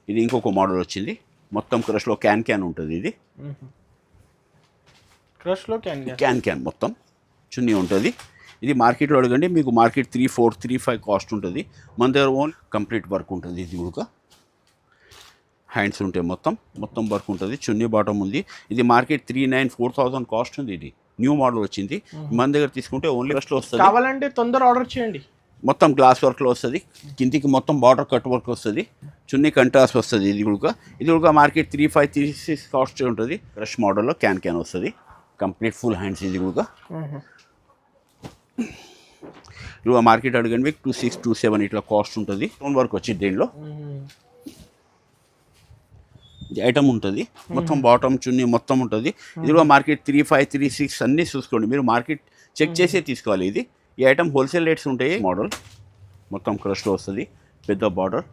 ఇది ఇంకొక మోడల్ వచ్చింది, మొత్తం క్రష్లో క్యాన్ ఉంటుంది. ఇది క్రష్లో క్యాన్ మొత్తం చున్నీ ఉంటుంది. ఇది మార్కెట్లో అడగండి, మీకు మార్కెట్ 3,400, 3,500 కాస్ట్ ఉంటుంది. మన దగ్గర ఓన్ కంప్లీట్ వర్క్ ఉంటుంది. ఇది కూడా హ్యాండ్స్ ఉంటాయి, మొత్తం వర్క్ ఉంటుంది. చున్నీ బాటమ్ ఉంది. ఇది మార్కెట్ 3,900, 4,000 కాస్ట్ ఉంది. ఇది న్యూ మోడల్ వచ్చింది. మన దగ్గర తీసుకుంటే ఓన్లీ క్రష్లో వస్తుంది. కావాలంటే తొందర ఆర్డర్ చేయండి. మొత్తం గ్లాస్ వర్క్లో వస్తుంది. కిందికి మొత్తం బార్డర్ కట్ వర్క్ వస్తుంది. చున్నీ కంట్రాస్ట్ వస్తుంది. ఇది కూడా మార్కెట్ 3,500, 3,600 కాస్ట్ ఉంటుంది. క్రష్ మోడల్లో క్యాన్ వస్తుంది. Complete full hands. ఇది కూడా మార్కెట్ అడగండి మీకు 2,600, 2,700 ఇట్లా కాస్ట్ ఉంటుంది. స్టోన్ వర్క్ వచ్చి దీనిలో ఐటమ్ ఉంటుంది. మొత్తం బాటమ్ చున్నీ మొత్తం ఉంటుంది. ఇది కూడా మార్కెట్ 3,500, 3,600 అన్నీ చూసుకోండి. మీరు మార్కెట్ చెక్ చేసే తీసుకోవాలి. ఇది ఈ ఐటమ్ హోల్సేల్ రేట్స్ ఉంటాయి. మోడల్ మొత్తం క్రష్లో వస్తుంది. పెద్ద బార్డర్,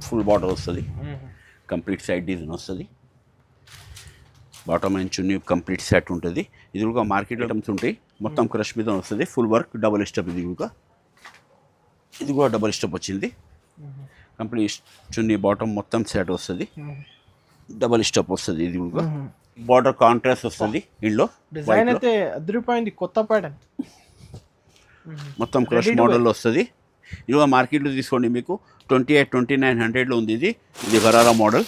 ఫుల్ బార్డర్ వస్తుంది. కంప్లీట్ సైడ్ డిజైన్ వస్తుంది. Bottom and chunni complete set ఉంటుంది. ఇది కూడా మార్కెట్ ఐటమ్స్ ఉంటాయి. మొత్తం క్రష్ మీద వస్తుంది. Full work, double step. ఇది కూడా డబుల్ స్టెప్ వచ్చింది. కంప్లీట్ చున్నీ బాటమ్ మొత్తం సెట్ వస్తుంది. డబుల్ స్టెప్ వస్తుంది. ఇది కూడా బార్డర్ కాంట్రాస్ట్ వస్తుంది. ఇంట్లో డిజైన్ అయితే అదిరిపోయింది, కొత్త ప్యాటర్న్. మొత్తం క్రష్ మోడల్లో వస్తుంది. ఇది కూడా మార్కెట్లో తీసుకోండి మీకు 28,000, 29,900లో ఉంది. ఇది గరారా మోడల్.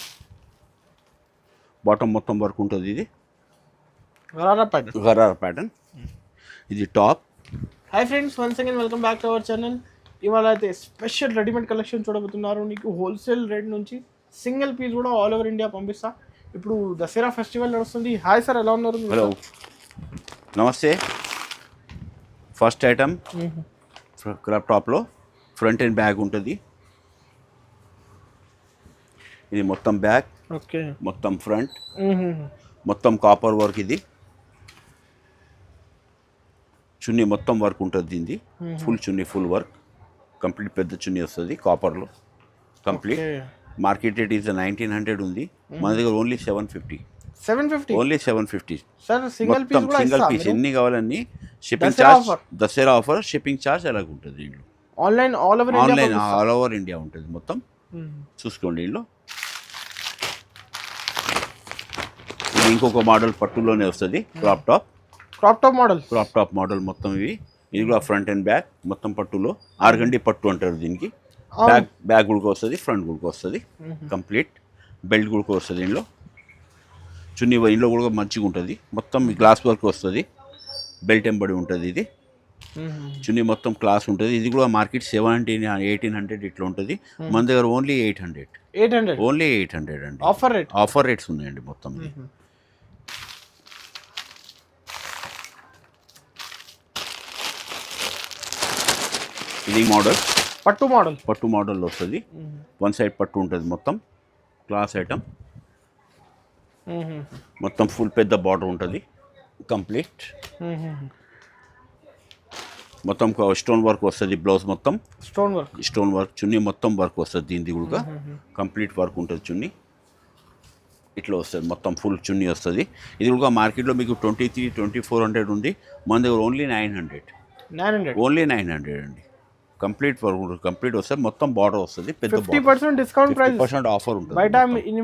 బాటమ్ మొత్తం వర్క్ ఉంటుంది. ఇది గరారా ప్యాటర్న్. ఇది top. Hi friends, once again welcome back to our channel. ఇవాళ అయితే స్పెషల్ రెడీమేడ్ కలెక్షన్ చూడబోతున్నారు. నీకు హోల్సేల్ రేట్ నుంచి సింగిల్ పీస్ కూడా ఆల్ ఓవర్ ఇండియా పంపిస్తా. ఇప్పుడు దసరా ఫెస్టివల్ నడుస్తుంది. హాయ్ సార్, ఎలా ఉన్నారు? హలో, నమస్తే. ఫస్ట్ ఐటమ్ క్రాప్ టాప్లో ఫ్రంట్ అండ్ బ్యాగ్ ఉంటుంది. ఇది మొత్తం బ్యాగ్, ఓకే, మొత్తం ఫ్రంట్, మొత్తం కాపర్ వర్క్. ఇది చున్నీ మొత్తం వర్క్ ఉంటుంది. దీన్ని ఫుల్ చున్నీ, ఫుల్ వర్క్, కంప్లీట్ పెద్ద చున్నీ వస్తుంది కాపర్లో కంప్లీట్. మార్కెట్ రేట్ ఈజ్ 1,900 ఉంది. మన దగ్గర only 750. Only 750 sir. Single piece ఎన్ని కావాలన్నీ. Shipping charge, Dussehra offer, shipping charge అలాగ ఉంటుంది. దీంట్లో ఆన్లైన్ ఆల్ ఓవర్ ఇండియా ఉంటుంది మొత్తం. చూసుకోండి. దీంట్లో ఇది ఇంకొక మోడల్ పట్టులోనే వస్తుంది. క్రాప్ టాప్ మోడల్ మొత్తం. ఇది కూడా ఫ్రంట్ అండ్ బ్యాక్ మొత్తం పట్టులో. ఆర్గండి పట్టు అంటారు దీనికి. బ్యాక్ గుడికి వస్తుంది, ఫ్రంట్ గుడికి వస్తుంది. కంప్లీట్ బెల్ట్ గుడికి వస్తుంది. దీనిలో చున్నీ ఇంట్లో కూడా మంచిగా ఉంటుంది. మొత్తం గ్లాస్ వర్క్ వస్తుంది. బెల్ట్ ఎంబడి ఉంటుంది. ఇది చున్నీ మొత్తం క్లాస్ ఉంటుంది. ఇది కూడా మార్కెట్ 1700, 1800 ఇట్లా ఉంటుంది. మన దగ్గర ఓన్లీ 800. ఓన్లీ 800 అండి. ఆఫర్ రేట్స్ ఉన్నాయండి మొత్తం. ఇది మోడల్ పట్టు మోడల్లో వస్తుంది. వన్ సైడ్ పట్టు ఉంటుంది. మొత్తం క్లాస్ ఐటమ్. మొత్తం ఫుల్ పెద్ద బార్డర్ ఉంటుంది. కంప్లీట్ మొత్తం స్టోన్ వర్క్ వస్తుంది. బ్లౌజ్ మొత్తం స్టోన్ వర్క్. చున్నీ మొత్తం వర్క్ వస్తుంది. దీనిది కూడా కంప్లీట్ వర్క్ ఉంటుంది. చున్నీ ఇట్లా వస్తుంది. మొత్తం ఫుల్ చున్నీ వస్తుంది. ఇది కూడా మార్కెట్లో మీకు 2300, 2400 ఉంది. మన దగ్గర ఓన్లీ 900. ఓన్లీ 900 అండి. కంప్లీట్ వస్తుంది. మొత్తం బార్డర్ వస్తుంది. పెద్ద 50% డిస్కౌంట్ ప్రైస్, 50% ఆఫర్ ఉంటుంది. బయట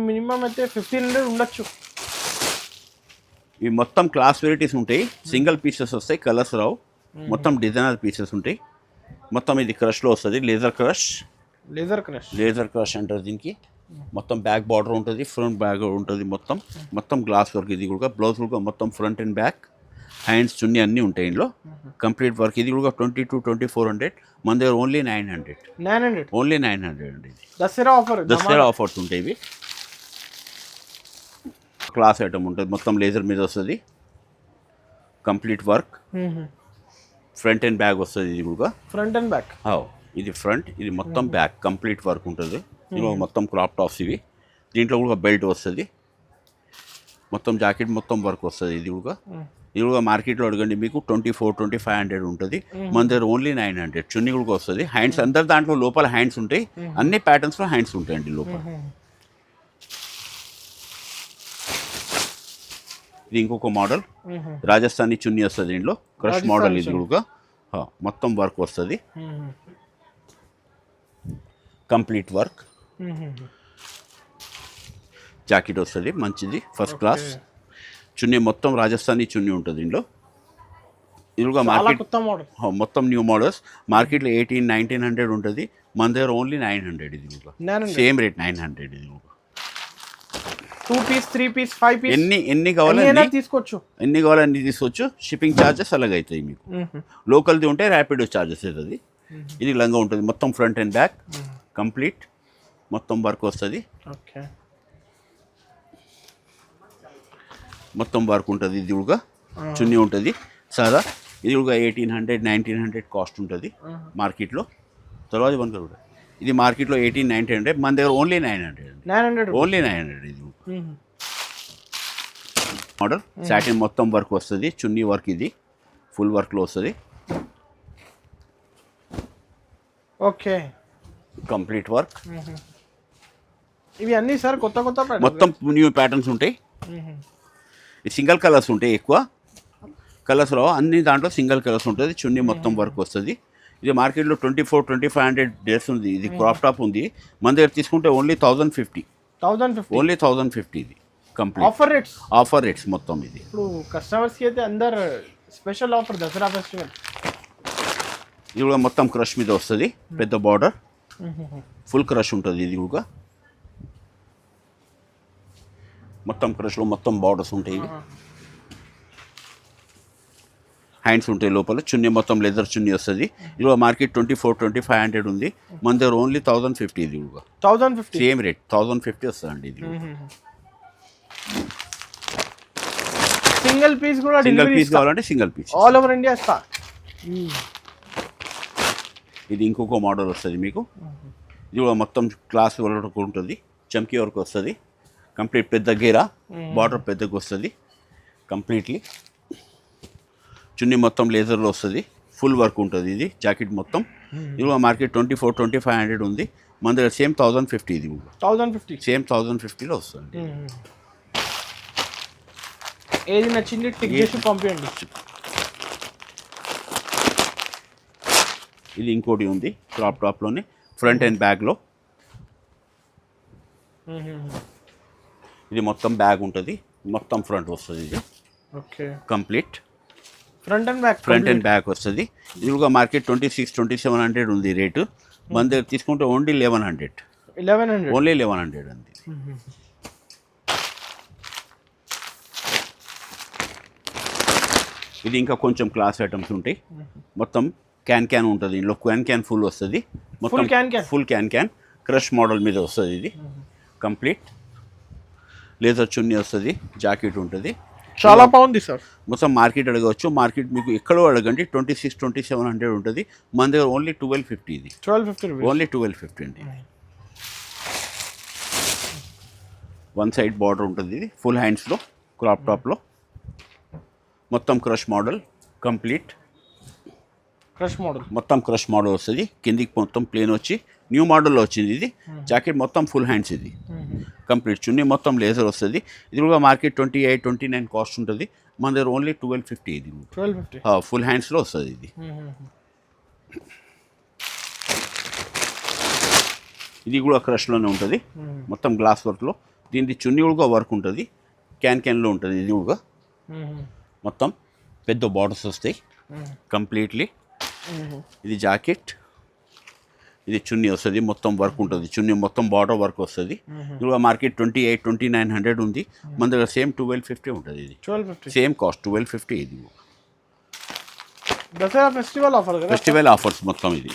మినిమం అయితే 1500 ఉండొచ్చు. ఇవి మొత్తం క్లాస్ వెరైటీస్ ఉంటాయి. సింగిల్ పీసెస్ వస్తాయి, కలర్స్ రావు. మొత్తం డిజైనర్ పీసెస్ ఉంటాయి. మొత్తం ఇది క్రష్లో వస్తుంది. లేజర్ క్రష్ అంటారు దీనికి. మొత్తం బ్యాక్ బార్డర్ ఉంటుంది, ఫ్రంట్ బ్యాగ్ ఉంటుంది. మొత్తం గ్లాస్ వర్క్. ఇది కూడా బ్లౌజ్ కూడా మొత్తం ఫ్రంట్ అండ్ బ్యాక్, హ్యాండ్స్, చున్నీ అన్నీ ఉంటాయి ఇందులో. Complete work. ఇది కూడా 2200, 2400. మన దగ్గర ఓన్లీ 900. ఓన్లీ 900 అండి. దసరా ఆఫర్స్ ఉంటాయి. ఇవి క్లాస్ ఐటమ్ ఉంటుంది. మొత్తం లేజర్ మీద వస్తుంది. Complete work. Front and bag వస్తుంది. ఇది కూడా ఫ్రంట్ అండ్ బ్యాక్. ఇది ఫ్రంట్, ఇది మొత్తం బ్యాక్. కంప్లీట్ వర్క్ ఉంటుంది. ఇది మొత్తం క్రాప్ టాప్స్. ఇవి దీంట్లో కూడా బెల్ట్ వస్తుంది. మొత్తం జాకెట్ మొత్తం వర్క్ వస్తుంది. ఇది కూడా మార్కెట్లో అడగండి మీకు 2400, 2500 ఉంటుంది. మన దగ్గర ఓన్లీ 900. చున్నీ కూడా వస్తుంది. హ్యాండ్స్ అందరు దాంట్లో లోపల హ్యాండ్స్ ఉంటాయి. అన్ని ప్యాటర్న్స్లో హ్యాండ్స్ ఉంటాయండి లోపల. ఇది ఇంకొక మోడల్. రాజస్థానీ చున్నీ వస్తుంది. దీంట్లో క్రష్ మోడల్. ఇది కూడా మొత్తం వర్క్ వస్తుంది. Complete work. జాకెట్ వస్తుంది మంచిది ఫస్ట్ క్లాస్. చున్నీ మొత్తం రాజస్థానీ చున్నీ ఉంటుంది దీనిలో. ఇదిగా మార్కెట్ కొత్త మోడల్, మొత్తం న్యూ మోడల్స్. మార్కెట్లో 1800-1900 ఉంటుంది, మన దగ్గర ఓన్లీ 900. ఇది సేమ్ రేట్ 900. ఇది 2 పీస్ 3 పీస్ 5 పీస్ ఎన్ని కావాలని తీసుకోవచ్చు, ఎన్ని కావాలని తీసుకోవచ్చు. షిప్పింగ్ ఛార్జెస్ అలాగ అవుతాయి మీకు. లోకల్ది ఉంటే ర్యాపిడో ఛార్జెస్ అవుతుంది. ఇది లంగా ఉంటుంది మొత్తం ఫ్రంట్ అండ్ బ్యాక్ కంప్లీట్ మొత్తం వర్క్ వస్తుంది. ఓకే, మొత్తం వర్క్ ఉంటుంది. ఇది కూడా చున్నీ ఉంటుంది సాదా. ఇది కూడా 1800-1900 కాస్ట్ ఉంటుంది మార్కెట్లో. తర్వాత కూడా ఇది మార్కెట్లో 1800-1900, మన దగ్గర ఓన్లీ 900. ఓన్లీ 900. ఇది మోడల్ సాటిన్ మొత్తం వర్క్ వస్తుంది, చున్నీ వర్క్ ఇది ఫుల్ వర్క్లో వస్తుంది. Okay, complete work. ఇవి అన్నీ సార్ కొత్త మొత్తం న్యూ ప్యాటర్న్స్ ఉంటాయి. సింగిల్ కలర్స్ ఉంటాయి, ఎక్కువ కలర్స్లో అన్ని దాంట్లో సింగిల్ కలర్స్ ఉంటుంది. చున్నీ మొత్తం వర్క్ వస్తుంది. ఇది మార్కెట్లో 2400-2500 డేస్ ఉంది. ఇది క్రాప్ టాప్ ఉంది, మన దగ్గర తీసుకుంటే ఓన్లీ 1050. ఓన్లీ 1050. ఇది కంప్లీట్ ఆఫర్ రేట్స్ మొత్తం. ఇది ఇప్పుడు కస్టమర్స్కి అయితే అందరు స్పెషల్ ఆఫర్ దసరా ఫెస్టివల్. ఇది కూడా మొత్తం క్రష్ మీద వస్తుంది, పెద్ద బార్డర్ ఫుల్ క్రష్ ఉంటుంది. ఇది కూడా మొత్తం క్రష్లో మొత్తం బార్డర్స్ ఉంటాయి. ఇవి హ్యాండ్స్ ఉంటాయి లోపల. చున్నీ మొత్తం లెదర్ చున్నీ వస్తుంది. ఇది మార్కెట్ 2400-2500 ఉంది, మన దగ్గర ఓన్లీ 1050. ఇది కూడా 1050 సేమ్ రేట్ 1050 వస్తుందండి. ఇది సింగిల్ పీస్ కూడా సింగిల్ పీస్ కావాలంటే single piece all over India ఇస్తా. ఇది ఇంకొక మోడల్ వస్తుంది మీకు. ఇది కూడా మొత్తం క్లాస్ వర్క్ ఉంటుంది, చమ్కీ వర్క్ వస్తుంది కంప్లీట్. పెద్ద గేరా బార్డర్ పెద్దగా వస్తుంది కంప్లీట్లీ. చున్నీ మొత్తం లేజర్లో వస్తుంది, ఫుల్ వర్క్ ఉంటుంది. ఇది జాకెట్ మొత్తం. ఇది మార్కెట్ 2400-2500 ఉంది, మన దగ్గర సేమ్ 1050. ఇది 1050 సేమ్ 1050లో వస్తుంది. ఏది నచ్చింది టిక్ చేసి పంపించండి. ఇది ఇంకోటి ఉంది క్రాప్ టాప్లోనే ఫ్రంట్ అండ్ బ్యాక్లో. ఇది మొత్తం బ్యాగ్ ఉంటుంది, మొత్తం ఫ్రంట్ వస్తుంది. ఇది okay complete front and back వస్తుంది. ఇది కూడా మార్కెట్ 2600-2700 ఉంది రేటు, మన దగ్గర తీసుకుంటే ఓన్లీ 1100. ఓన్లీ 1100 అండి. ఇది ఇంకా కొంచెం క్లాస్ ఐటమ్స్ ఉంటాయి. మొత్తం క్యాన్ ఉంటుంది, ఇందులో క్యాన్ ఫుల్ వస్తుంది. మొత్తం ఫుల్ క్యాన్ క్రష్ మోడల్ మీద వస్తుంది. ఇది కంప్లీట్ లేజర్ చున్నీ వస్తుంది, జాకెట్ ఉంటుంది. చాలా బాగుంది సార్. మొత్తం మార్కెట్ అడగవచ్చు, మార్కెట్ మీకు ఎక్కడో అడగండి 2600-2700 ఉంటుంది, మన దగ్గర ఓన్లీ 1250. ఇది 1250 ఓన్లీ 1250 అండి. వన్ సైడ్ బార్డర్ ఉంటుంది. ఇది ఫుల్ హ్యాండ్స్లో క్రాప్ టాప్లో మొత్తం క్రష్ మోడల్ కంప్లీట్. మొత్తం క్రష్ మోడల్ వస్తుంది, కిందికి మొత్తం ప్లేన్ వచ్చి న్యూ మోడల్లో వచ్చింది. ఇది జాకెట్ మొత్తం ఫుల్ హ్యాండ్స్. ఇది కంప్లీట్ చున్నీ మొత్తం లేజర్ వస్తుంది. ఇది కూడా మార్కెట్ 28-29 కాస్ట్ ఉంటుంది, మన దగ్గర ఓన్లీ 1250. ఇది 1250 ఫుల్ హ్యాండ్స్లో వస్తుంది. ఇది ఇది కూడా క్రష్లోనే ఉంటుంది, మొత్తం గ్లాస్ వర్క్లో. దీనికి చున్నీ కూడా వర్క్ ఉంటుంది, క్యాన్లో ఉంటుంది. ఇది కూడా మొత్తం పెద్ద బార్డర్స్ వస్తాయి కంప్లీట్లీ. ఇది జాకెట్, ఇది చున్నీ వస్తుంది, మొత్తం వర్క్ ఉంటుంది. చున్నీ మొత్తం బార్డర్ వర్క్ వస్తుంది. ఇది కూడా మార్కెట్ 2800-2900 ఉంది, మన దగ్గర సేమ్ 1250 ఉంటుంది. ఇది 1250 సేమ్ కాస్ట్ 1250. ఇది దసరా ఫెస్టివల్ ఆఫర్స్ మొత్తం. ఇది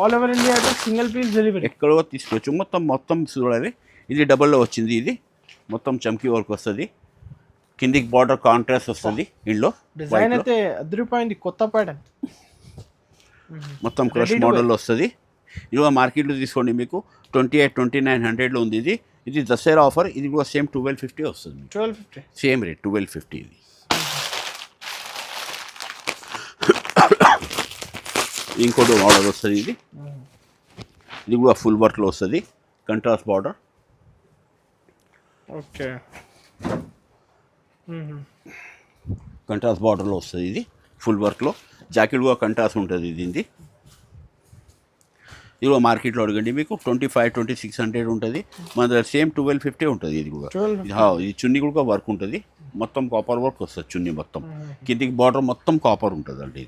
ఆల్ ఓవర్ ఇండియా అయితే సింగిల్ పీస్ డెలివరీ ఎక్కడో తీసుకోవచ్చు. మొత్తం చూడాలి. ఇది డబల్లో వచ్చింది. ఇది మొత్తం చమ్కీ వర్క్ వస్తుంది, కిందికి బార్డర్ కాంట్రాస్ట్ వస్తుంది. ఇంట్లో డిజైన్ అయితే అదిరిపోయింది, కొత్త ప్యాటర్న్ మొత్తం క్రష్ మోడల్లో వస్తుంది. ఇది మార్కెట్లో తీసుకోండి మీకు 2800-2900లో ఉంది. ఇది దసరా ఆఫర్. ఇది కూడా సేమ్ 1250 వస్తుంది. 1250 సేమ్ రేట్ 1250. ఇది ఇంకోటి మోడల్ వస్తుంది. ఇది కూడా ఫుల్ వర్క్లో వస్తుంది, కంట్రాస్ట్ బార్డర్. ఓకే కంట్రాస్ట్ బార్డర్లో వస్తుంది. ఇది ఫుల్ వర్క్లో, జాకెట్ కూడా కంట్రాస్ట్ ఉంటుంది. దీనిది ఇది కూడా మార్కెట్లో అడగండి మీకు 25-2600 ఉంటుంది. మన దగ్గర సేమ్ 1250 ఉంటుంది. ఇది కూడా ఇది చున్నీ కూడా వర్క్ ఉంటుంది, మొత్తం కాపర్ వర్క్ వస్తుంది చున్నీ మొత్తం. కిందికి బార్డర్ మొత్తం కాపర్ ఉంటుంది అండి.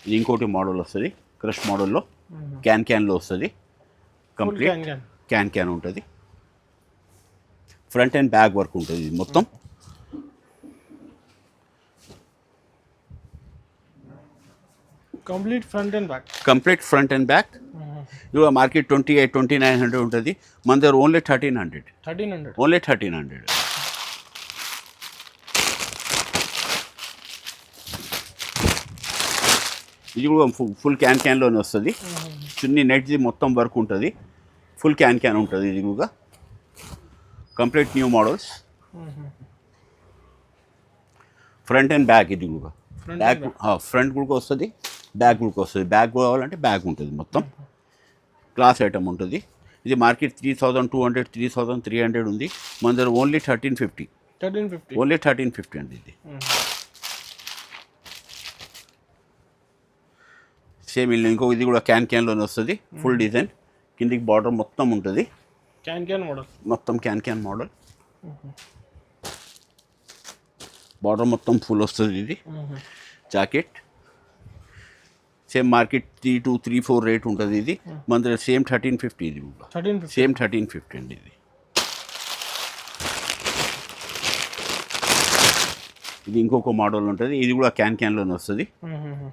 ఇది ఇంకోటి మోడల్ వస్తుంది, క్రష్ మోడల్లో క్యాన్లో వస్తుంది. కంప్లీట్ క్యాన్ ఉంటుంది. ఫ్రంట్ అండ్ బ్యాక్ వర్క్ ఉంటుంది ఇది మొత్తం. Complete front and back. ఇది మార్కెట్ 28-2900 ఉంటుంది. మన దగ్గర ఓన్లీ 1300. ఓన్లీ 1300. ఇది కూడా ఫుల్ క్యాన్లోనే వస్తుంది. చున్నీ నెట్ది మొత్తం వర్క్ ఉంటుంది, ఫుల్ క్యాన్ ఉంటుంది. ఇది కూడా complete new models. Front and back. ఇది కూడా బ్యాక్ ఫ్రంట్ కూడా వస్తుంది, బ్యాక్ కూడా వస్తుంది. బ్యాక్ కావాలంటే బ్యాక్ ఉంటుంది, మొత్తం క్లాస్ ఐటమ్ ఉంటుంది. ఇది మార్కెట్ 3200, 3300 ఉంది. మన దగ్గర ఓన్లీ 1350. ఓన్లీ 1350 అండి. ఇది సేమ్ ఇల్లు ఇంకో ఇది కూడా క్యాన్లోనే వస్తుంది. ఫుల్ డిజైన్, కిందికి బార్డర్ మొత్తం ఉంటుంది. మొత్తం క్యాన్ మోడల్. బార్డర్ మొత్తం ఫుల్ వస్తుంది. ఇది జాకెట్ సేమ్ మార్కెట్ 3234 రేట్ ఉంటుంది. ఇది మన దగ్గర సేమ్ 1350. ఇది కూడా సేమ్ 1350 అండి. ఇది ఇంకొక మోడల్ ఉంటుంది. ఇది కూడా క్యాన్లోనే వస్తుంది.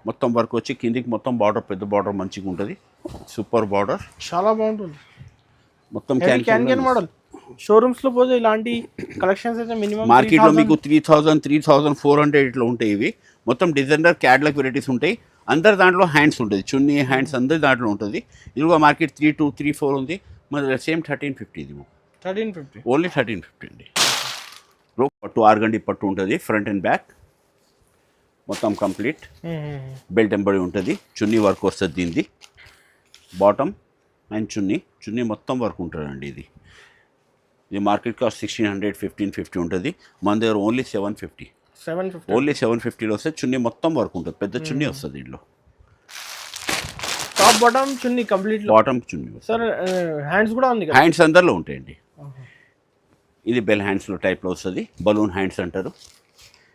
మొత్తం వర్క్ వచ్చి కిందికి మొత్తం బార్డర్, పెద్ద బార్డర్ మంచిగా ఉంటుంది. సూపర్ బార్డర్, చాలా బాగుంటుంది. మొత్తం క్యాన్ మోడల్. షోరూమ్స్ లో పోతే ఇలాంటి కలెక్షన్స్ అయితే మినిమం మార్కెట్లో మీకు 3000, 3400 ఇట్లా ఉంటాయి. ఇవి మొత్తం డిజైనర్ క్యాటలాగ్ వెరైటీస్ ఉంటాయి. అందరి దాంట్లో హ్యాండ్స్ ఉంటుంది, చున్నీ హ్యాండ్స్ అందరి దాంట్లో ఉంటుంది. ఇది కూడా మార్కెట్ 3234 ఉంది. మన సేమ్ 1350. ఇది 1350. ఓన్లీ 1350 అండి. పట్టు ఆర్గండి పట్టు ఉంటుంది, ఫ్రంట్ అండ్ బ్యాక్ మొత్తం కంప్లీట్. బెల్ట్ ఎంబడి ఉంటుంది, చున్నీ వర్క్ వస్తుంది. దీనిది బాటమ్ అండ్ చున్నీ మొత్తం వర్క్ ఉంటుందండి. ఇది మార్కెట్ కాస్ట్ 1600, 1550 ఉంటుంది. మన దగ్గర ఓన్లీ 750. ఓన్లీ 750లో వస్తే చున్నీ మొత్తం వర్క్ ఉంటుంది, పెద్ద చున్నీ వస్తుంది. దీంట్లో టాప్ బాటమ్ చున్నీ కంప్లీట్. బాటమ్ చున్నీ సార్ హ్యాండ్స్ కూడా ఉంది. హ్యాండ్స్ అందరిలో ఉంటాయండి. ఇది బెల్ హ్యాండ్స్లో టైప్లో వస్తుంది, బలూన్ హ్యాండ్స్ అంటారు.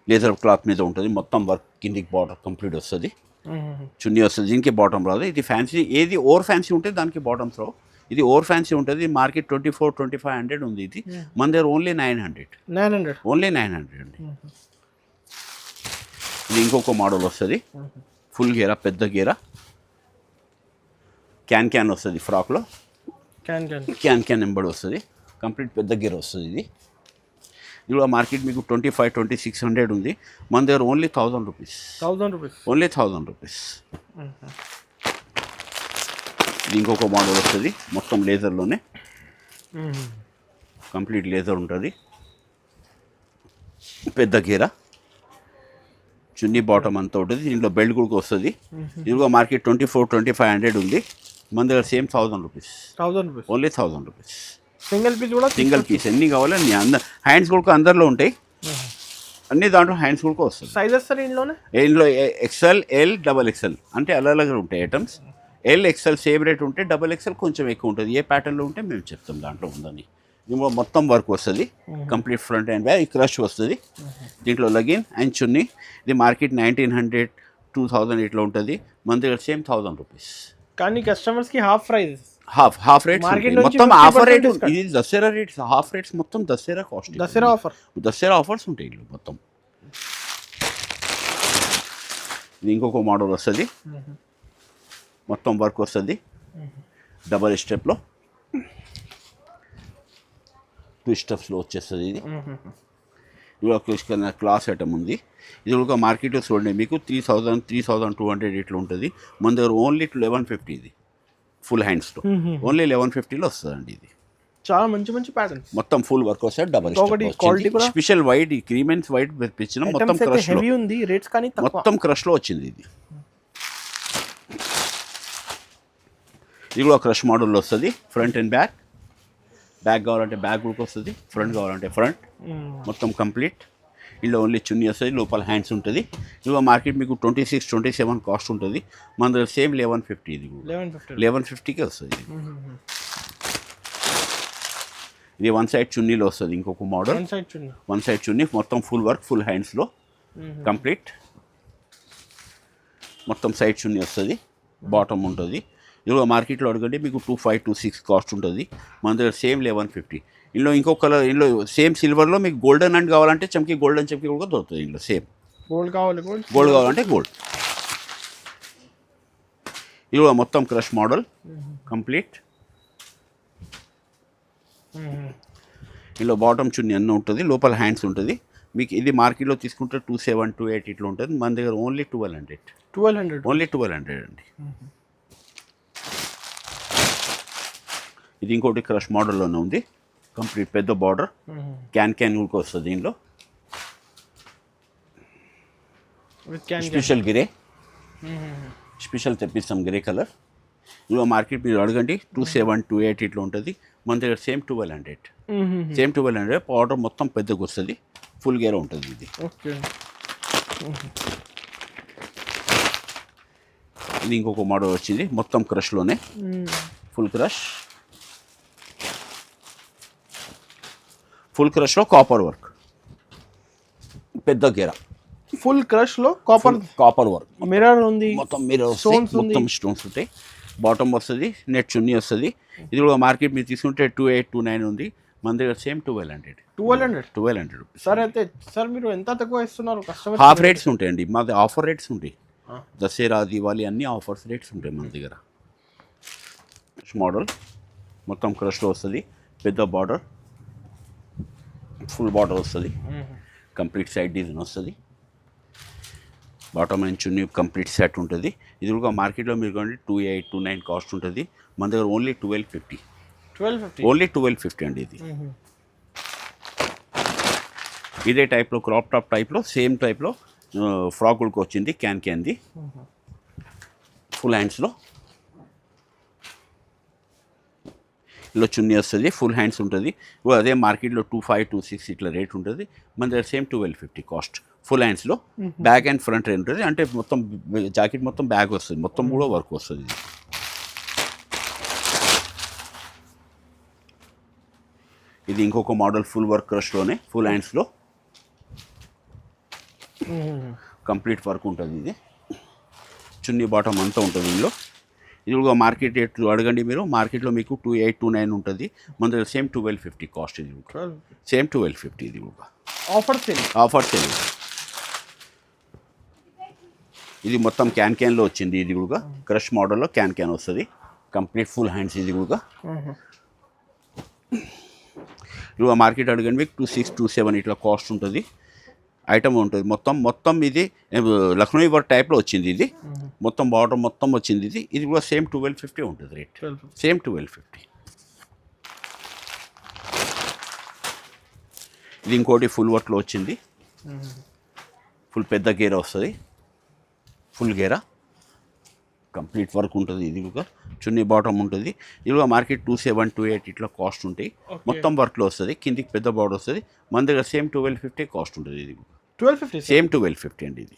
లేజర్ క్లాత్ మీద ఉంటుంది, మొత్తం వర్క్. కిందికి బార్డర్ కంప్లీట్ వస్తుంది, చున్నీ వస్తుంది. దీనికి బాటమ్ రాదు. ఇది ఫ్యాన్సీ, ఏది ఓవర్ ఫ్యాన్సీ ఉంటే దానికి బాటమ్స్ రావు. ఇది ఓవర్ ఫ్యాన్సీ ఉంటుంది. మార్కెట్ 24-2500 ఉంది. ఇది మన దగ్గర ఓన్లీ 900. ఓన్లీ 900 అండి. ఇది ఇంకొక మోడల్ వస్తుంది, ఫుల్ గేరా, పెద్ద గేరా. క్యాన్ వస్తుంది ఫ్రాక్లో. క్యాన్ ఎంబడి వస్తుంది, కంప్లీట్ పెద్ద గేర్ వస్తుంది. ఇది కూడా మార్కెట్ మీకు 25-2600 ఉంది. మన దగ్గర ఓన్లీ 1000 రూపీస్. Only 1000 rupees. ఇది ఇంకొక మోడల్ వస్తుంది, మొత్తం లేజర్లోనే. కంప్లీట్ లేజర్ ఉంటుంది, పెద్ద గేరా, చున్నీ బాటమ్ అంతా ఉంటుంది. దీంట్లో బెల్ట్ కూడా వస్తుంది. ఇది కూడా మార్కెట్ 24-2500 ఉంది. మన దగ్గర same 1000 rupees. Only 1000 rupees. Single piece ఎన్ని కావాలని హ్యాండ్స్ కూడా అందరిలో ఉంటాయి. అన్ని దాంట్లో హ్యాండ్స్ కూడా వస్తుంది. సైజెస్ ఇందులో XL, L, XXL అంటే అలాగే ఉంటాయి items. L, XL same rate ఉంటే, XXL కొంచెం ఎక్కువ ఉంటుంది. ఏ ప్యాటర్న్లో ఉంటే మేము చెప్తాం దాంట్లో ఉందని. దీంట్లో మొత్తం వర్క్ వస్తుంది, complete front and back. Crush వస్తుంది. దీంట్లో లగిన్ అండ్ చున్నీ. ఇది మార్కెట్ 1900, 2000 ఇట్లా ఉంటుంది. మన దగ్గర సేమ్ 1000 రూపీస్. కానీ కస్టమర్స్కి హాఫ్ ప్రైస్, హాఫ్ రేట్ మొత్తం ఆఫర్ రేట్. ఇది దసరా రేట్స్, హాఫ్ రేట్స్ మొత్తం దసరా కాస్ట్, దసరా ఆఫర్స్ ఉంటాయి ఇల్లు మొత్తం. ఇది ఇంకొక మోడల్ వస్తుంది, మొత్తం వర్క్ వస్తుంది. డబల్ స్టెప్లో 2 స్టెప్స్లో వచ్చేస్తుంది. ఇది ఒక క్లాస్ ఐటమ్ ఉంది. ఇది ఒక మార్కెట్లో చూడండి మీకు 3000, 3200 ఇట్లా ఉంటుంది. మన దగ్గర ఓన్లీ 1150. ఇది ఫుల్ హ్యాండ్స్లో ఓన్లీ 1150లో వస్తుందండి. ఇది చాలా మంచి ప్యాటర్న్, మొత్తం ఫుల్ వర్క్ వస్తుంది. Double special white, cream and white తెప్పించిన మొత్తం క్రష్ ఉంది. రేట్స్ కానీ మొత్తం క్రష్లో వచ్చింది. ఇది కూడా క్రష్ మోడల్లో వస్తుంది. ఫ్రంట్ అండ్ బ్యాక్ కావాలంటే బ్యాక్ కూడా వస్తుంది, ఫ్రంట్ కావాలంటే ఫ్రంట్, మొత్తం కంప్లీట్. ఇందులో ఓన్లీ చున్నీ వస్తుంది, లోపల హ్యాండ్స్ ఉంటుంది. ఇదిగో మార్కెట్ మీకు 26, 27 కాస్ట్ ఉంటుంది. మన దగ్గర సేమ్ 1150 ఇది 1150కే వస్తుంది. ఇది వన్ సైడ్ చున్నీలో వస్తుంది. ఇంకొక మోడల్ వన్ సైడ్ చున్నీ మొత్తం ఫుల్ వర్క్, ఫుల్ హ్యాండ్స్లో కంప్లీట్ మొత్తం సైడ్ చున్నీ వస్తుంది, బాటమ్ ఉంటుంది. ఇదిగో మార్కెట్లో అడగండి మీకు 25, 26 కాస్ట్ ఉంటుంది. మన దగ్గర సేమ్ 1150. ఇందులో ఇంకో కలర్, ఇందులో సేమ్ సిల్వర్లో మీకు గోల్డెన్ అండ్ కావాలంటే చమ్కీ, గోల్డెన్ చమ్కీ కూడా దొరుకుతుంది. ఇందులో సేమ్ గోల్డ్ కావాలంటే గోల్డ్. ఇది మొత్తం క్రష్ మోడల్ కంప్లీట్. ఇందులో బాటమ్ చున్నీ అన్నీ ఉంటుంది, లోపల హ్యాండ్స్ ఉంటుంది. మీకు ఇది మార్కెట్లో తీసుకుంటే 27, 28 ఇట్లా ఉంటుంది. మన దగ్గర ఓన్లీ 1200 ఓన్లీ 1200 అండి. ఇది ఇంకోటి క్రష్ మోడల్లోనే ఉంది, కంప్లీట్ పెద్ద బార్డర్, క్యాన్ కూడా వస్తుంది. దీనిలో స్పెషల్ గ్రే, స్పెషల్ తెప్పిస్తాం గ్రే కలర్. ఇదిగో మార్కెట్ మీరు అడగండి 27, 28 ఇట్లా ఉంటుంది. మన దగ్గర సేమ్ 1200 పౌడర్ మొత్తం పెద్దగా వస్తుంది, ఫుల్ గేర్ ఉంటుంది. ఇది ఇది ఇంకొక మోడల్ వచ్చింది, మొత్తం క్రష్లోనే ఫుల్ క్రష్లో కాపర్ వర్క్, పెద్ద గేరా, ఫుల్ క్రష్లో కాపర్ వర్క్, మిర్రర్ ఉంది, మొత్తం మిర్రర్ మొత్తం స్టోన్స్ ఉంటాయి. బాటమ్ వస్తుంది, నెట్ చున్నీ వస్తుంది. ఇది కూడా మార్కెట్ మీరు తీసుకుంటే 28, 29 ఉంది. మన దగ్గర సేమ్ 1200 రూపీస్. సార్ అయితే సార్ మీరు ఎంత తక్కువ ఇస్తున్నారు? హాఫ్ రేట్స్ ఉంటాయండి మాది, ఆఫర్ రేట్స్ ఉంటాయి. దసరా, దివాళీ అన్ని ఆఫర్స్ రేట్స్ ఉంటాయి మన దగ్గర. మోడల్ మొత్తం క్రష్లో వస్తుంది, పెద్ద బార్డర్, ఫుల్ బార్డర్ వస్తుంది, కంప్లీట్ సైడ్ డిజైన్ వస్తుంది, bottom and chunni complete set ఉంటుంది. ఇది కూడా మార్కెట్లో మీరు కానీ 28, 29 కాస్ట్ ఉంటుంది. మన దగ్గర ఓన్లీ 1250 ఓన్లీ 1250 అండి. ఇది ఇదే టైప్లో క్రాప్ టాప్ టైప్లో సేమ్ టైప్లో ఫ్రాకులకు వచ్చింది, క్యాన్ది ఫుల్ హ్యాండ్స్లో. ఇలా చున్నీ వస్తుంది, ఫుల్ హ్యాండ్స్ ఉంటుంది. అదే మార్కెట్లో 25, 26 ఇట్లా రేట్ ఉంటుంది. మన దగ్గర సేమ్ 1250 కాస్ట్, ఫుల్ హ్యాండ్స్లో. బ్యాక్ అండ్ ఫ్రంట్ ఉంటుంది, అంటే మొత్తం జాకెట్ మొత్తం బ్యాగ్ వస్తుంది, మొత్తం కూడా వర్క్ వస్తుంది. ఇది ఇంకొక మోడల్ ఫుల్ వర్క్ క్రష్లోనే, ఫుల్ హ్యాండ్స్లో కంప్లీట్ వర్క్ ఉంటుంది. ఇది చున్నీ బాటమ్ అంతా ఉంటుంది ఇందులో. ఇది కూడా మార్కెట్ రేట్లు అడగండి మీరు, మార్కెట్లో మీకు 28, 29 ఉంటుంది. మన దగ్గర సేమ్ 1250 కాస్ట్. ఇది సేమ్ 1250. ఇది కూడా ఆఫర్ సేల్. ఇది మొత్తం క్యాన్లో వచ్చింది. ఇది కూడా క్రష్ మోడల్లో క్యాన్ వస్తుంది, కంప్లీట్ ఫుల్ హ్యాండ్స్. ఇది కూడా ఇవి మార్కెట్ అడగండి మీకు 26, 27 ఇట్లా కాస్ట్ ఉంటుంది. ఐటమ్ ఉంటుంది మొత్తం ఇది లక్నో వర్క్ టైప్లో వచ్చింది. ఇది మొత్తం బార్డర్ మొత్తం వచ్చింది. ఇది కూడా సేమ్ 1250 ఉంటుంది రేట్, సేమ్ 1250. ఇది ఇంకోటి ఫుల్ వర్క్లో వచ్చింది, ఫుల్ పెద్ద గేరా వస్తుంది, ఫుల్ గేరా కంప్లీట్ వర్క్ ఉంటుంది. ఇది కూడా చున్నీ బాటమ్ ఉంటుంది. ఇది కూడా మార్కెట్ 27, 28 ఇట్లా కాస్ట్ ఉంటాయి. మొత్తం వర్క్లో వస్తుంది, కిందికి పెద్ద బార్డర్ వస్తుంది. మన దగ్గర సేమ్ 1250 కాస్ట్ ఉంటుంది. ఇది 1250 సేమ్ 1250 అండి. ఇది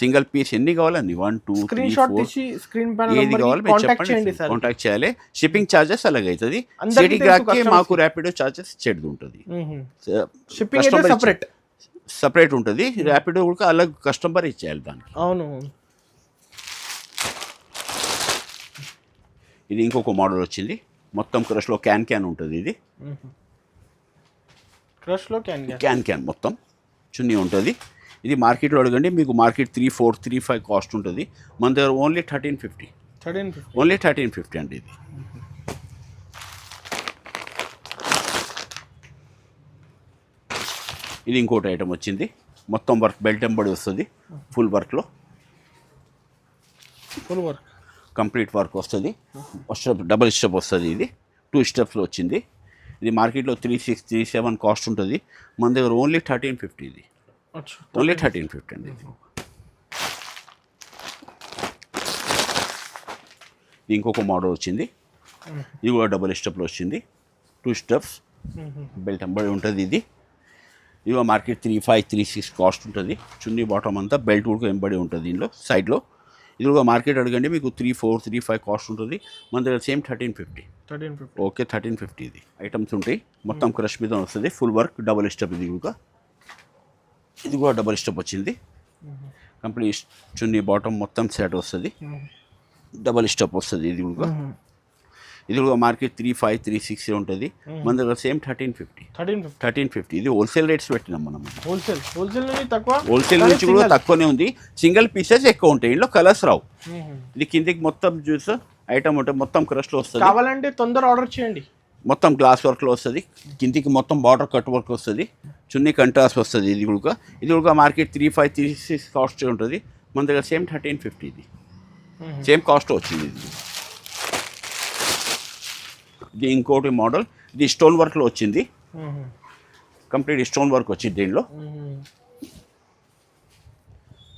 సింగిల్ పీస్ ఎన్ని కావాలండి? 1, 2, 3, 4 ఏది కావాలి మీరు చెప్పండి, కాంటాక్ట్ చేయాలి. షిప్పింగ్ ఛార్జెస్ అలాగే అవుతుంది. సిటీ గ్రాక్కి మాకు ర్యాపిడో ఛార్జెస్ చెడ్దు ఉంటుంది, సపరేట్ ఉంటుంది. ర్యాపిడో కూడా అలాగే కస్టమర్ ఇచ్చేయాలి దానికి. అవును. ఇది ఇంకొక మోడల్ వచ్చింది, మొత్తం క్రష్లో క్యాన్ ఉంటుంది. ఇది క్రష్లో క్యాన్ మొత్తం చున్నీ ఉంటుంది. ఇది మార్కెట్లో అడగండి మీకు, మార్కెట్ 34, 35 కాస్ట్ ఉంటుంది. మన దగ్గర ఓన్లీ 1350 ఓన్లీ 1350 అండి. ఇది ఇది ఇంకోటి ఐటమ్ వచ్చింది, మొత్తం వర్క్ బెల్ట్ ఎంబడి వస్తుంది, ఫుల్ వర్క్లో కంప్లీట్ వర్క్ వస్తుంది. డబల్ స్టెప్ వస్తుంది. ఇది 2 స్టెప్స్లో వచ్చింది. ఇది మార్కెట్లో 36, 37 కాస్ట్ ఉంటుంది. మన దగ్గర ఓన్లీ 1350. ఇది ఓన్లీ 1350 అండి. ఇది ఇంకొక మోడల్ వచ్చింది, ఇది కూడా డబల్ స్టెప్లో వచ్చింది, 2 స్టెప్స్ బెల్ట్ ఎంబడి ఉంటుంది. ఇది ఇదిగో మార్కెట్ 3536 కాస్ట్ ఉంటుంది. చున్నీ బాటమ్ అంతా బెల్ట్ కూడా ఎంబడి ఉంటుంది దీనిలో సైడ్లో. ఇది ఒక మార్కెట్ అడగండి మీకు 3435 కాస్ట్ ఉంటుంది. మన దగ్గర సేమ్ 1350. ఓకే 1350 ఇది ఐటమ్స్ ఉంటాయి. మొత్తం క్రష్ మీద వస్తుంది. Full work double step. ఇది కూడా డబుల్ స్టెప్ వచ్చింది. కంప్లీట్ చున్నీ బాటమ్ మొత్తం సెట్ వస్తుంది. డబుల్ స్టెప్ వస్తుంది. ఇది కూడా మార్కెట్ 3536 ఉంటుంది. మన దగ్గర సేమ్ 1350. ఇది హోల్సేల్ రేట్స్ పెట్టినాం మనం. హోల్సేల్ నుంచి కూడా తక్కువనే ఉంది. సింగిల్ పీసెస్ ఎక్కువ ఉంటాయి. ఇందులో కలర్స్ రావు. ఇది కిందికి మొత్తం జ్యూస్ ఐటమ్ ఉంటుంది. మొత్తం క్రష్లో వస్తుంది. కావాలంటే తొందర ఆర్డర్ చేయండి. మొత్తం గ్లాస్ వర్క్లో వస్తుంది. కిందికి మొత్తం బార్డర్ కట్ వర్క్ వస్తుంది. చున్నీ కంట్రాస్ట్ వస్తుంది. ఇది కూడా మార్కెట్ 3536 కాస్ట్ ఉంటుంది. మన దగ్గర సేమ్ 1350. ఇది సేమ్ కాస్ట్ వచ్చింది. ఇది ఇంకోటి మోడల్. ఇది స్టోన్ వర్క్లో వచ్చింది. కంప్లీట్ స్టోన్ వర్క్ వచ్చింది దీనిలో.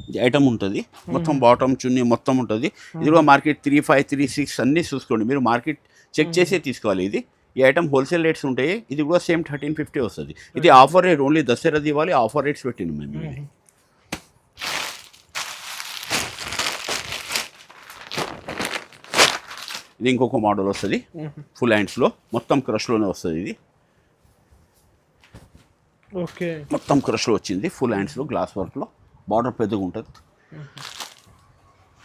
ఇది ఐటమ్ ఉంటుంది. మొత్తం బాటమ్ చున్నీ మొత్తం ఉంటుంది. ఇది కూడా మార్కెట్ 3536 అన్నీ చూసుకోండి. మీరు మార్కెట్ చెక్ చేసే తీసుకోవాలి. ఈ ఐటమ్ హోల్సేల్ రేట్స్ ఉంటాయి. ఇది కూడా సేమ్ 1350 వస్తుంది. ఇది offer rate. Only Dasara Diwali offer rates పెట్టింది మేము. ఇది ఇంకొక మోడల్ వస్తుంది. ఫుల్ హ్యాండ్స్లో మొత్తం క్రష్లోనే వస్తుంది. ఇది ఓకే మొత్తం క్రష్లో వచ్చింది. ఫుల్ హ్యాండ్స్లో గ్లాస్ వర్క్లో బార్డర్ పెద్దగా ఉంటుంది.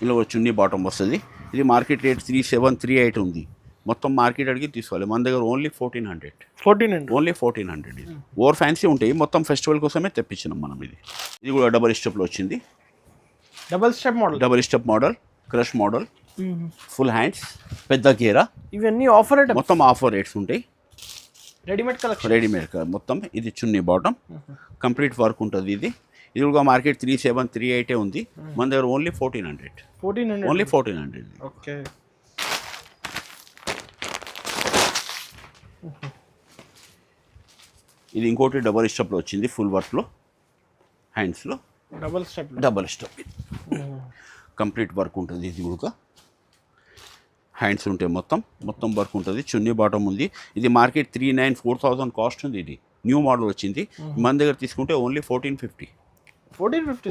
ఇలా చున్నీ బాటమ్ వస్తుంది. ఇది మార్కెట్ రేట్ 3738 ఉంది. మొత్తం మార్కెట్ అడిగి తీసుకోవాలి. మన దగ్గర ఓన్లీ 1400. ఓన్లీ 1400. ఇది ఓవర్ ఫ్యాన్సీ ఉంటాయి. మొత్తం ఫెస్టివల్ కోసమే తెప్పించినాం మనం. ఇది కూడా డబల్ స్టెప్లో వచ్చింది. Double step model crush model. Full hands పెద్ద గేరా. ఇవన్నీ ఆఫర్ రేట్. మొత్తం ఆఫర్ రేట్స్ ఉంటాయి. రెడీమేడ్ మొత్తం. ఇది చున్నీ బాటమ్ కంప్లీట్ వర్క్ ఉంటుంది. ఇది కూడా మార్కెట్ 3738 ఉంది. మన దగ్గర ఓన్లీ 1400. ఓన్లీ 1400. ఓకే ఇది ఇంకోటి డబల్ స్టెప్లో వచ్చింది. ఫుల్ వర్క్లో హ్యాండ్స్లో డబల్ స్టెప్. కంప్లీట్ వర్క్ ఉంటుంది. ఇది కూడా హ్యాండ్స్ ఉంటాయి. మొత్తం వర్క్ ఉంటుంది. చున్నీ బాటమ్ ఉంది. ఇది మార్కెట్ 394000 కాస్ట్ ఉంది. ఇది న్యూ మోడల్ వచ్చింది. మన దగ్గర తీసుకుంటే ఓన్లీ 1450.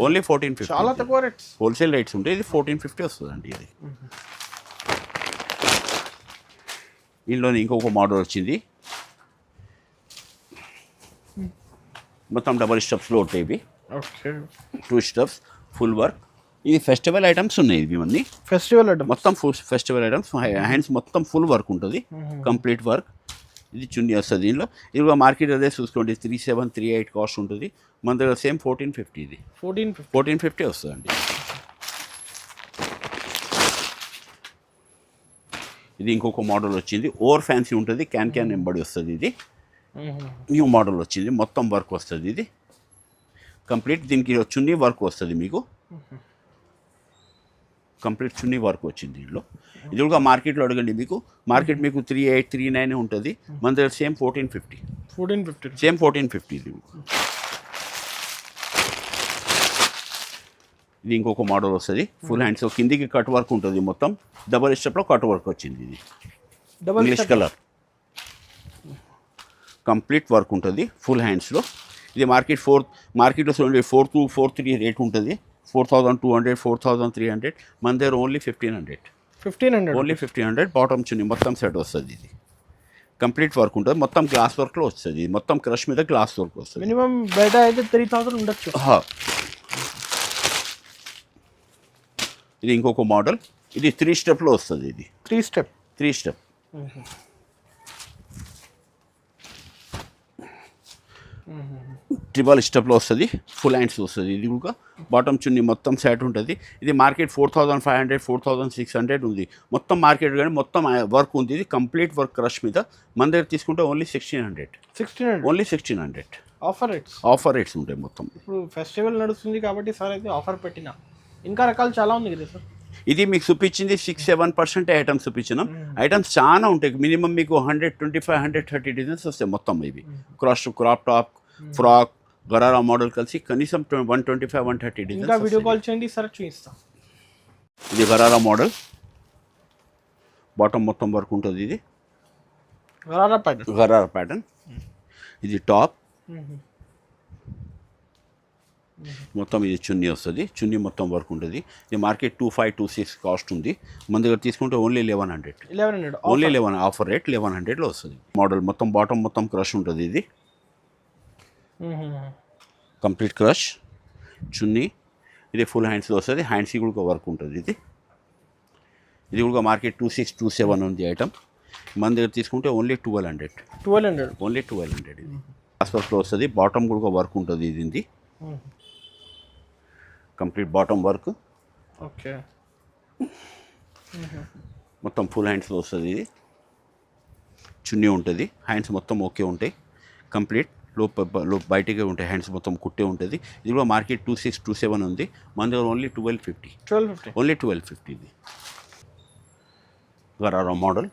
ఓన్లీ 1450. చాలా తక్కువ రేట్స్. హోల్సేల్ రేట్స్ ఉంటాయి. ఇది 1450 వస్తుందండి. ఇది దీనిలోనే ఇంకొక మోడల్ వచ్చింది. మొత్తం డబల్ స్టెప్స్లో ఉంటాయి. ఇవి 2 స్టెప్స్ ఫుల్ వర్క్. ఇది ఫెస్టివల్ ఐటమ్స్ ఉన్నాయి. ఇవన్నీ ఫెస్టివల్ ఐటమ్స్. మొత్తం ఫెస్టివల్ ఐటమ్స్. హ్యాండ్స్ మొత్తం ఫుల్ వర్క్ ఉంటుంది. Complete work. ఇది చున్నీ వస్తుంది. దీనిలో ఇది కూడా మార్కెట్ అదే చూసుకోండి. 3738 కాస్ట్ ఉంటుంది. మన దగ్గర సేమ్ 1450. ఇది 1450 వస్తుందండి. ఇది ఇంకొక మోడల్ వచ్చింది. ఓవర్ ఫ్యాన్సీ ఉంటుంది. క్యాన్ ఎంబడి వస్తుంది. ఇది న్యూ మోడల్ వచ్చింది. మొత్తం వర్క్ వస్తుంది. ఇది కంప్లీట్. దీనికి చున్నీ వర్క్ వస్తుంది. మీకు కంప్లీట్ చున్నీ వర్క్ వచ్చింది దీనిలో. ఇది కూడా మార్కెట్లో అడగండి. మార్కెట్ మీకు 3839 ఉంటుంది. మన దగ్గర సేమ్ 1450. సేమ్ 1450. ఇది ఇంకొక మోడల్ వస్తుంది. ఫుల్ హ్యాండ్స్ కిందికి కట్ వర్క్ ఉంటుంది. మొత్తం డబల్ స్టెప్లో కట్ వర్క్ వచ్చింది. ఇది ఇంగ్లీష్ కలర్. కంప్లీట్ వర్క్ ఉంటుంది. ఫుల్ హ్యాండ్స్లో. ఇది మార్కెట్లో 4243 రేట్ ఉంటుంది. 4200 4300. మన దగ్గర ఓన్లీ 1500. ఓన్లీ 1500. బాటమ్ చున్నీ మొత్తం సెట్ వస్తుంది. ఇది కంప్లీట్ వర్క్ ఉంటుంది. మొత్తం గ్లాస్ వర్క్లో వస్తుంది. మొత్తం క్రష్ మీద గ్లాస్ వర్క్ వస్తుంది. మినిమం బయట అయితే 3000 ఉండొచ్చు. ఇది ఇంకొక మోడల్. ఇది 3 స్టెప్లో వస్తుంది. ఇది 3 స్టెప్. ట్రిబల్ స్టెప్లో వస్తుంది. ఫుల్ హ్యాండ్స్ వస్తుంది. ఇది కూడా బాటమ్ చున్నీ మొత్తం సెట్ ఉంటుంది. ఇది మార్కెట్ 4500 4600 ఉంది. మొత్తం మార్కెట్ కానీ మొత్తం వర్క్ ఉంది. ఇది కంప్లీట్ వర్క్ క్రష్ మీద. మన దగ్గర తీసుకుంటే ఓన్లీ 1600. ఓన్లీ 1600. ఆఫర్ రేట్స్ ఉంటాయి మొత్తం. ఇప్పుడు ఫెస్టివల్ నడుస్తుంది కాబట్టి సార్ అయితే ఆఫర్ పెట్టినా. ఇంకా రకాలు చాలా ఉంది కదా సార్. ఇది మీకు చూపించింది 6-7% ఐటమ్స్ చూపించినాం. ఐటమ్స్ చాలా ఉంటాయి. మినిమం మీకు 125-130 డిజైన్స్ వస్తాయి మొత్తం. ఇవి crop top, frock, gharara model కలిసి కనీసం 125-130 డిజైన్స్. ఇంకా వీడియో కాల్ చేయండి సార్, చూపిస్తాం. ఇది గరారా మోడల్. బాటమ్ మొత్తం వర్క్ ఉంటుంది. ఇది గరారా ప్యాటర్న్. ఇది టాప్. మొత్తం ఇది చున్నీ వస్తుంది, చున్నీ మొత్తం వర్క్ ఉంటుంది. ఇది మార్కెట్ 2526 కాస్ట్ ఉంది, మన దగ్గర తీసుకుంటే ఓన్లీ 1100. 1100 ఓన్లీ 11 ఆఫర్ రేట్ 1100లో వస్తుంది. మోడల్ మొత్తం బాటమ్ మొత్తం క్రష్ ఉంటుంది, ఇది కంప్లీట్ క్రష్ చున్నీ. ఇది ఫుల్ హ్యాండ్స్లో వస్తుంది, హ్యాండ్స్కి కూడా వర్క్ ఉంటుంది. ఇది కూడా మార్కెట్ 2627 ఉంది ఐటమ్, మన దగ్గర తీసుకుంటే ఓన్లీ 1200. ఓన్లీ 1200. ఇది ఆస్పర్స్లో వస్తుంది, బాటమ్ కూడా వర్క్ ఉంటుంది. ఇది కంప్లీట్ బాటమ్ వర్క్. ఓకే, మొత్తం ఫుల్ హ్యాండ్స్లో వస్తుంది. ఇది చున్నీ ఉంటుంది, హ్యాండ్స్ మొత్తం ఓకే ఉంటాయి, కంప్లీట్ లోపు బయటికే ఉంటాయి, హ్యాండ్స్ మొత్తం కుట్టే ఉంటుంది. ఇది కూడా మార్కెట్ 2627 ఉంది, మన దగ్గర ఓన్లీ 1250. ఓన్లీ 1250. ఇది గరారా మోడల్,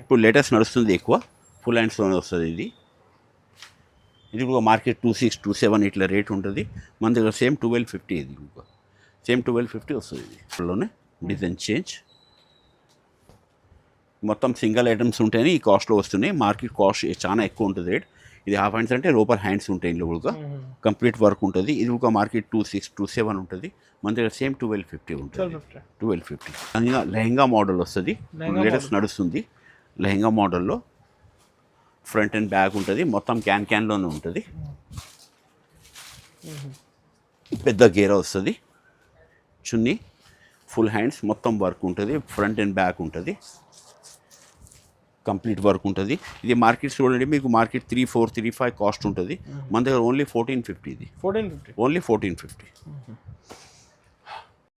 ఇప్పుడు లేటెస్ట్ నడుస్తుంది ఎక్కువ, ఫుల్ హ్యాండ్స్లోనే వస్తుంది. ఇది కూడా మార్కెట్ 2627 ఇట్లా రేట్ ఉంటుంది, మన దగ్గర సేమ్ 1250. ఇది కూడా సేమ్ 1250 వస్తుంది. ఇదిలోనే డిజైన్ చేంజ్, మొత్తం సింగిల్ ఐటమ్స్ ఉంటేనే ఈ కాస్ట్లో వస్తున్నాయి. మార్కెట్ కాస్ట్ చాలా ఎక్కువ ఉంటుంది రేట్. ఇది హాఫ్ హ్యాండ్స్ అంటే లోపల హ్యాండ్స్ ఉంటాయి, ఇంట్లో కూడా కంప్లీట్ వర్క్ ఉంటుంది. ఇది కూడా మార్కెట్ 2627 ఉంటుంది, మన దగ్గర సేమ్ 1250 ఉంటుంది. 1250. లెహంగా మోడల్ వస్తుంది, లేటెస్ట్ నడుస్తుంది. లెహంగా మోడల్లో ఫ్రంట్ అండ్ బ్యాక్ ఉంటుంది, మొత్తం క్యాన్లోనే ఉంటుంది. పెద్ద గేర వస్తుంది, చున్నీ ఫుల్ హ్యాండ్స్ మొత్తం వర్క్ ఉంటుంది, ఫ్రంట్ అండ్ బ్యాక్ ఉంటుంది, కంప్లీట్ వర్క్ ఉంటుంది. ఇది మార్కెట్ చూడండి, మీకు మార్కెట్ 3435 కాస్ట్ ఉంటుంది, మన దగ్గర ఓన్లీ 1450. ఇది ఓన్లీ 1450.